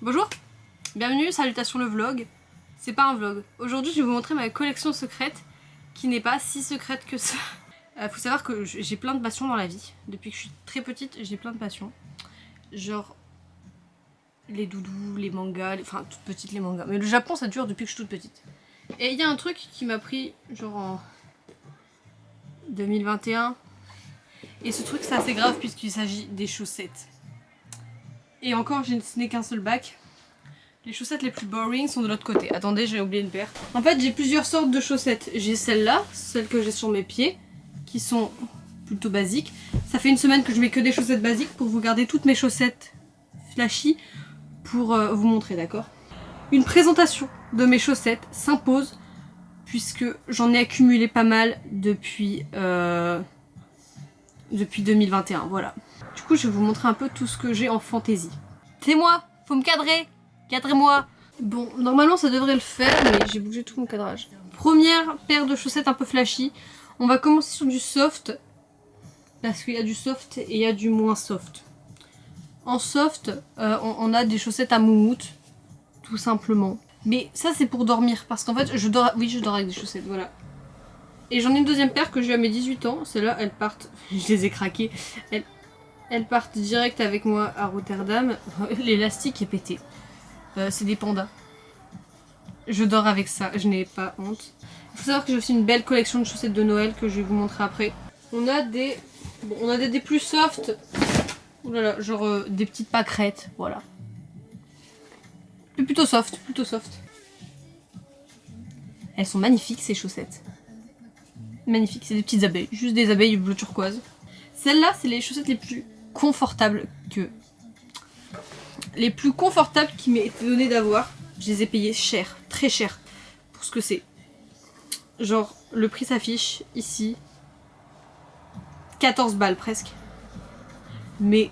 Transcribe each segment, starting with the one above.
Bonjour, bienvenue, salutations le vlog. C'est pas un vlog. Aujourd'hui je vais vous montrer ma collection secrète qui n'est pas si secrète que ça. Faut savoir que j'ai plein de passions dans la vie. Depuis que je suis très petite, j'ai plein de passions. Genre les doudous, les mangas, enfin toute petite les mangas. Mais le Japon ça dure depuis que je suis toute petite. Et il y a un truc qui m'a pris genre en 2021. Et ce truc c'est assez grave puisqu'il s'agit des chaussettes. Et encore ce n'est qu'un seul bac. Les chaussettes les plus boring sont de l'autre côté. Attendez, j'ai oublié une paire. En fait, j'ai plusieurs sortes de chaussettes. J'ai celle-là, celle que j'ai sur mes pieds, qui sont plutôt basiques. Ça fait une semaine que je mets que des chaussettes basiques pour vous garder toutes mes chaussettes flashy pour vous montrer, d'accord? Une présentation de mes chaussettes s'impose puisque j'en ai accumulé pas mal depuis 2021, voilà. Du coup, je vais vous montrer un peu tout ce que j'ai en fantaisie. C'est moi, faut me cadrer! Cadrez-moi! Bon, normalement ça devrait le faire, mais j'ai bougé tout mon cadrage. Première paire de chaussettes un peu flashy. On va commencer sur du soft, parce qu'il y a du soft et il y a du moins soft. En soft, on a des chaussettes à moumoute, tout simplement. Mais ça c'est pour dormir, parce qu'en fait je dors, oui je dors avec des chaussettes, voilà. Et j'en ai une deuxième paire que j'ai à mes 18 ans, celles-là elles partent, je les ai craquées, elles partent direct avec moi à Rotterdam. L'élastique est pété. C'est des pandas. Je dors avec ça, je n'ai pas honte. Il faut savoir que j'ai aussi une belle collection de chaussettes de Noël que je vais vous montrer après. On a des, bon, on a des plus soft. Oulala, genre des petites pâquerettes, voilà. Mais plutôt soft, plutôt soft. Elles sont magnifiques ces chaussettes. Magnifiques, c'est des petites abeilles, juste des abeilles bleu turquoise. Celles-là, c'est les chaussettes les plus confortables que... Les plus confortables qui m'aient été donné d'avoir. Je les ai payées cher, très cher, pour ce que c'est. Genre, le prix s'affiche ici. 14 balles presque. Mais...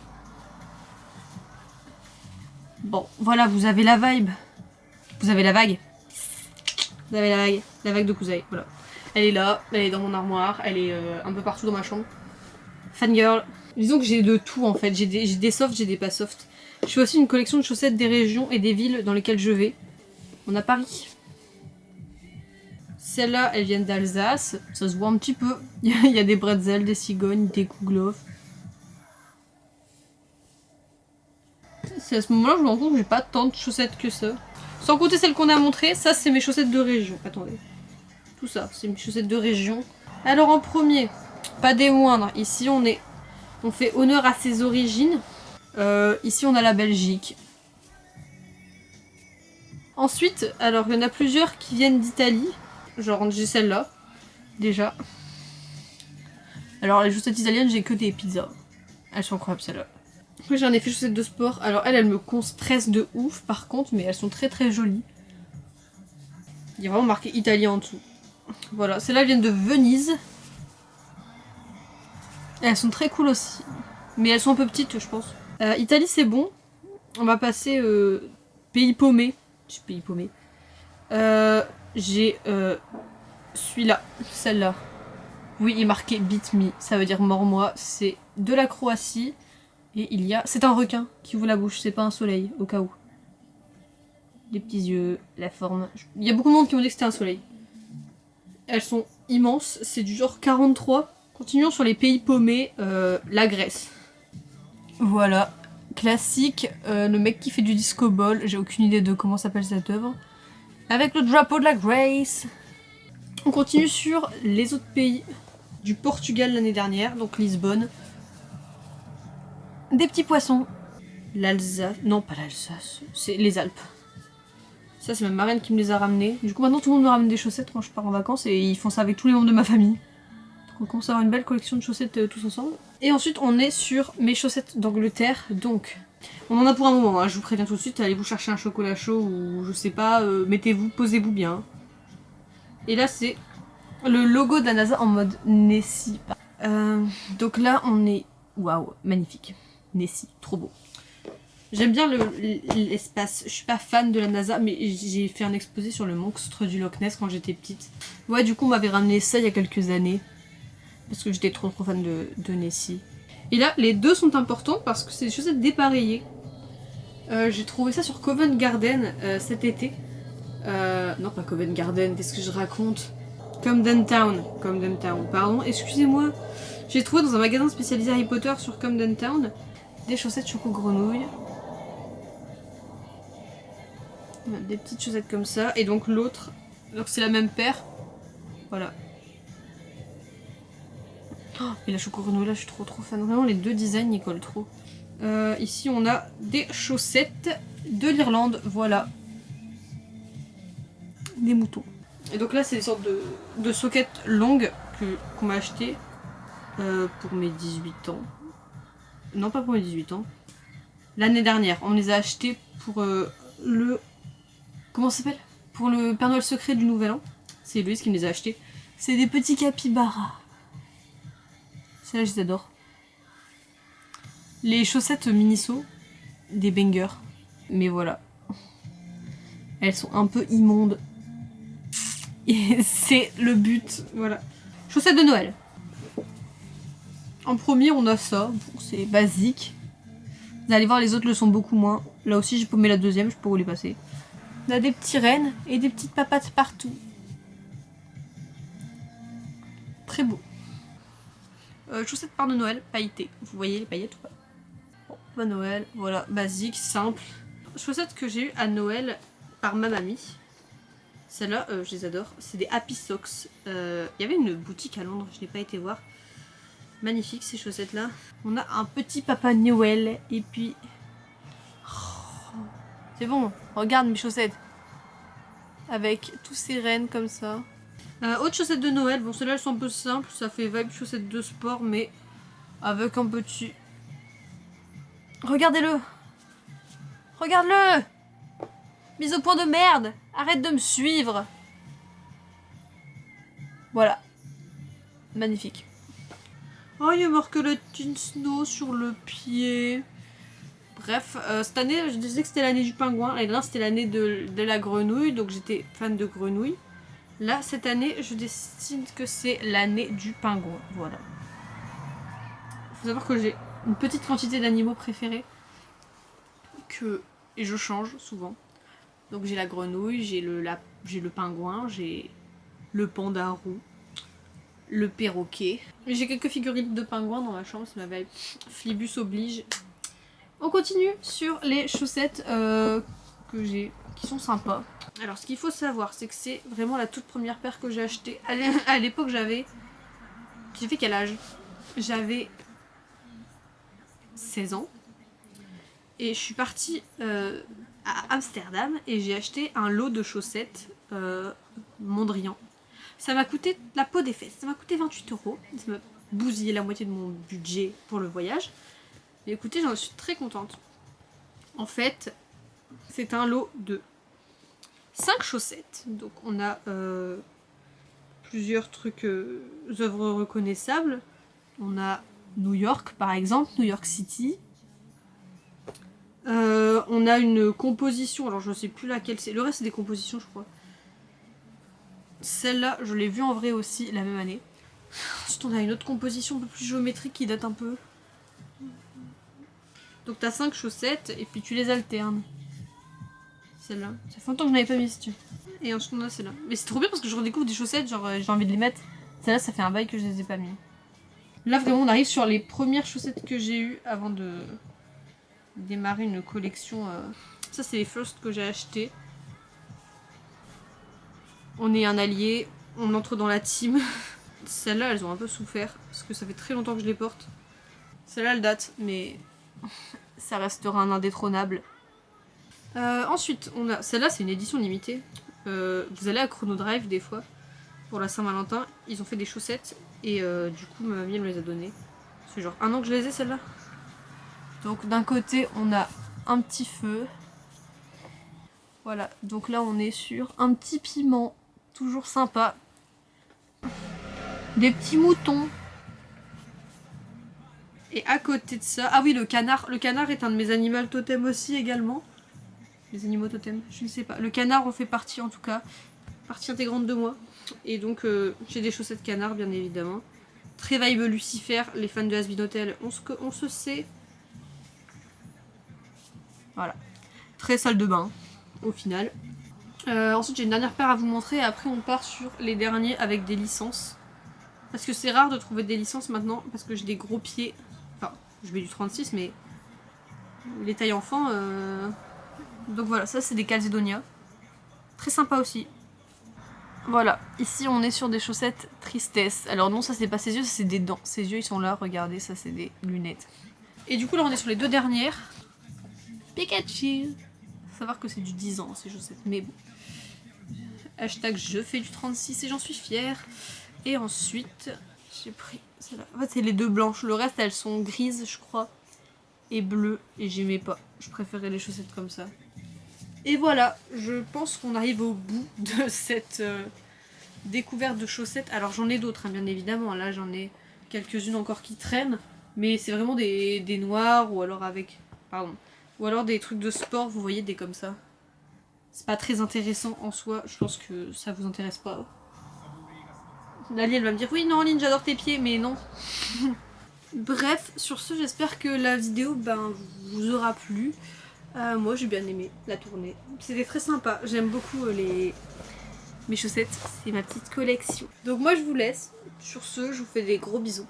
Bon, voilà, vous avez la vibe. Vous avez la vague. Vous avez la vague de Kusai, voilà. Elle est là, elle est dans mon armoire, elle est un peu partout dans ma chambre. Fangirl. Disons que j'ai de tout en fait, j'ai des softs, j'ai des pas softs. Je fais aussi une collection de chaussettes des régions et des villes dans lesquelles je vais. On a Paris. Celles-là, elles viennent d'Alsace. Ça se voit un petit peu. Il y a des bretzels, des cigognes, des kouglof. C'est à ce moment-là que je me rends compte que j'ai pas tant de chaussettes que ça. Sans compter celles qu'on a montrées, ça c'est mes chaussettes de région. Attendez. Tout ça, c'est mes chaussettes de région. Alors en premier, pas des moindres. Ici on fait honneur à ses origines. Ici on a la Belgique. Ensuite, alors il y en a plusieurs qui viennent d'Italie. Genre j'ai celle-là, déjà. Alors les chaussettes italiennes, j'ai que des pizzas. Elles sont incroyables celles-là. Après j'en ai fait chaussettes de sport. Alors elles me stressent de ouf par contre, mais elles sont très très jolies. Il y a vraiment marqué Italie en dessous. Voilà, celles-là viennent de Venise. Elles sont très cool aussi. Mais elles sont un peu petites je pense. Italie c'est bon. On va passer pays paumé. Pays paumé. J'ai celui-là, celle-là. Oui, il est marqué Beat Me, ça veut dire mors-moi. C'est de la Croatie. Et il y a... C'est un requin qui ouvre la bouche, c'est pas un soleil, au cas où. Les petits yeux, la forme. Il y a beaucoup de monde qui m'ont dit que c'était un soleil. Elles sont immenses, c'est du genre 43. Continuons sur les pays paumés, la Grèce. Voilà, classique, le mec qui fait du disco ball, j'ai aucune idée de comment s'appelle cette œuvre. Avec le drapeau de la Grace. On continue sur les autres pays du Portugal l'année dernière, donc Lisbonne. Des petits poissons. L'Alsace, non pas l'Alsace, c'est les Alpes. Ça c'est ma marraine qui me les a ramenés. Du coup maintenant tout le monde me ramène des chaussettes quand je pars en vacances et ils font ça avec tous les membres de ma famille. On commence à avoir une belle collection de chaussettes tous ensemble. Et ensuite on est sur mes chaussettes d'Angleterre. Donc on en a pour un moment, hein. Je vous préviens tout de suite, allez vous chercher un chocolat chaud ou je sais pas, mettez-vous, posez-vous bien. Et là c'est le logo de la NASA en mode Nessie. Donc là on est... Waouh, magnifique. Nessie, trop beau. J'aime bien l'espace, je suis pas fan de la NASA mais j'ai fait un exposé sur le monstre du Loch Ness quand j'étais petite. Ouais du coup on m'avait ramené ça il y a quelques années. Parce que j'étais trop fan de Nessie. Et là les deux sont importants parce que c'est des chaussettes dépareillées. J'ai trouvé ça sur Covent Garden cet été. Non, pas Covent Garden, qu'est-ce que je raconte? Camden Town, pardon, excusez-moi. J'ai trouvé dans un magasin spécialisé Harry Potter sur Camden Town des chaussettes choco grenouille. Des petites chaussettes comme ça. Et donc l'autre, donc c'est la même paire. Voilà. Oh, et la choco grenouille là, je suis trop fan. Vraiment, les deux designs ils collent trop. Ici, on a des chaussettes de l'Irlande. Voilà. Des moutons. Et donc là, c'est des sortes de soquettes longues qu'on m'a acheté pour mes 18 ans. Non, pas pour mes 18 ans. L'année dernière, on les a achetés pour le... Comment ça s'appelle? Pour le Père Noël secret du Nouvel An. C'est Louise qui me les a achetés. C'est des petits capybaras. Celles-là, je les adore. Les chaussettes Miniso, des bangers. Mais voilà. Elles sont un peu immondes. Et c'est le but. Voilà. Chaussettes de Noël. En premier, on a ça. Bon, c'est basique. Vous allez voir, les autres le sont beaucoup moins. Là aussi, j'ai paumé la deuxième, je peux vous les passer. On a des petits rennes et des petites papates partout. Très beau. Chaussettes par de Noël, pailletées. Vous voyez les paillettes ou pas? Bon, pas Noël, voilà, basique, simple. Chaussettes que j'ai eues à Noël par ma mamie. Celles-là, je les adore. C'est des Happy Socks. Il y avait une boutique à Londres, je n'ai pas été voir. Magnifique ces chaussettes-là. On a un petit Papa Noël et puis... Oh, c'est bon, regarde mes chaussettes. Avec tous ces rennes comme ça. Autre chaussette de Noël, bon celles-là elles sont un peu simples, ça fait vibe chaussettes de sport mais avec un petit... Regardez-le! Regarde-le! Mise au point de merde! Arrête de me suivre! Voilà. Magnifique. Oh, il y a marqué le Teen Snow sur le pied. Bref, cette année, je disais que c'était l'année du pingouin. Et là, c'était l'année de la grenouille. Donc, j'étais fan de grenouille. Là, cette année, je décide que c'est l'année du pingouin. Voilà. Faut savoir que j'ai une petite quantité d'animaux préférés. Et je change souvent. Donc, j'ai la grenouille, j'ai le pingouin, j'ai le panda roux, le perroquet. J'ai quelques figurines de pingouins dans ma chambre, ça m'avait Flibus oblige. On continue sur les chaussettes que j'ai, qui sont sympas. Alors ce qu'il faut savoir, c'est que c'est vraiment la toute première paire que j'ai achetée. À l'époque j'avais... J'ai fait quel âge? J'avais 16 ans. Et je suis partie à Amsterdam et j'ai acheté un lot de chaussettes Mondrian. Ça m'a coûté la peau des fesses, ça m'a coûté 28 €. Ça m'a bousillé la moitié de mon budget pour le voyage. Mais écoutez, j'en suis très contente. En fait, c'est un lot de 5 chaussettes. Donc on a plusieurs trucs, œuvres reconnaissables. On a New York par exemple, New York City. On a une composition, alors je ne sais plus laquelle c'est. Le reste c'est des compositions je crois. Celle-là, je l'ai vue en vrai aussi la même année. Ensuite on a une autre composition un peu plus géométrique qui date un peu. Donc t'as 5 chaussettes et puis tu les alternes. Celle-là. Ça fait longtemps que je n'avais pas mis si tu veux. Et ensuite on a celle-là. Mais c'est trop bien parce que je redécouvre des chaussettes, genre j'ai envie de les mettre. Celle-là ça fait un bail que je les ai pas mis. Là vraiment on arrive sur les premières chaussettes que j'ai eues avant de démarrer une collection. Ça c'est les first que j'ai acheté. On est un allié, on entre dans la team. Celles-là elles ont un peu souffert parce que ça fait très longtemps que je les porte. Celle-là elle date mais ça restera un indétrônable. Ensuite on a, celle-là c'est une édition limitée. Vous allez à Chrono Drive des fois pour la Saint-Valentin, ils ont fait des chaussettes et du coup ma mamie elle me les a données. C'est genre un an que je les ai celles-là. Donc d'un côté on a un petit feu. Voilà, donc là on est sur un petit piment, toujours sympa. Des petits moutons. Et à côté de ça, ah oui le canard est un de mes animaux totems aussi également. Les animaux totems, je ne sais pas. Le canard en fait partie en tout cas, partie intégrante de moi. Et donc j'ai des chaussettes canard bien évidemment. Très vibe Lucifer, les fans de Has Been Hotel, on se sait. Voilà. très salle de bain au final. Ensuite j'ai une dernière paire à vous montrer et après on part sur les derniers avec des licences. Parce que c'est rare de trouver des licences maintenant parce que j'ai des gros pieds. Enfin je mets du 36 mais les tailles enfants. Donc voilà, ça c'est des Calzedonia. Très sympa aussi. Voilà, ici on est sur des chaussettes tristesse. Alors non, ça c'est pas ses yeux, ça c'est des dents. Ses yeux ils sont là, regardez, ça c'est des lunettes. Et du coup là on est sur les deux dernières. Pikachu. Faut savoir que c'est du 10 ans ces chaussettes, mais bon. Hashtag je fais du 36 et j'en suis fière. Et ensuite, j'ai pris celle-là. En fait c'est les deux blanches, le reste elles sont grises je crois. Et bleues, et j'aimais pas. Je préférais les chaussettes comme ça. Et voilà, je pense qu'on arrive au bout de cette découverte de chaussettes. Alors j'en ai d'autres, hein, bien évidemment. Là j'en ai quelques-unes encore qui traînent. Mais c'est vraiment des noirs ou alors avec... Pardon. Ou alors des trucs de sport, vous voyez, des comme ça. C'est pas très intéressant en soi. Je pense que ça vous intéresse pas. Lali elle va me dire oui non Lynn j'adore tes pieds, mais non. Bref, sur ce j'espère que la vidéo vous aura plu. Moi j'ai bien aimé la tournée. C'était très sympa. J'aime beaucoup mes chaussettes. C'est ma petite collection. Donc moi je vous laisse. Sur ce, je vous fais des gros bisous.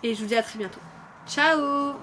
Et je vous dis à très bientôt. Ciao!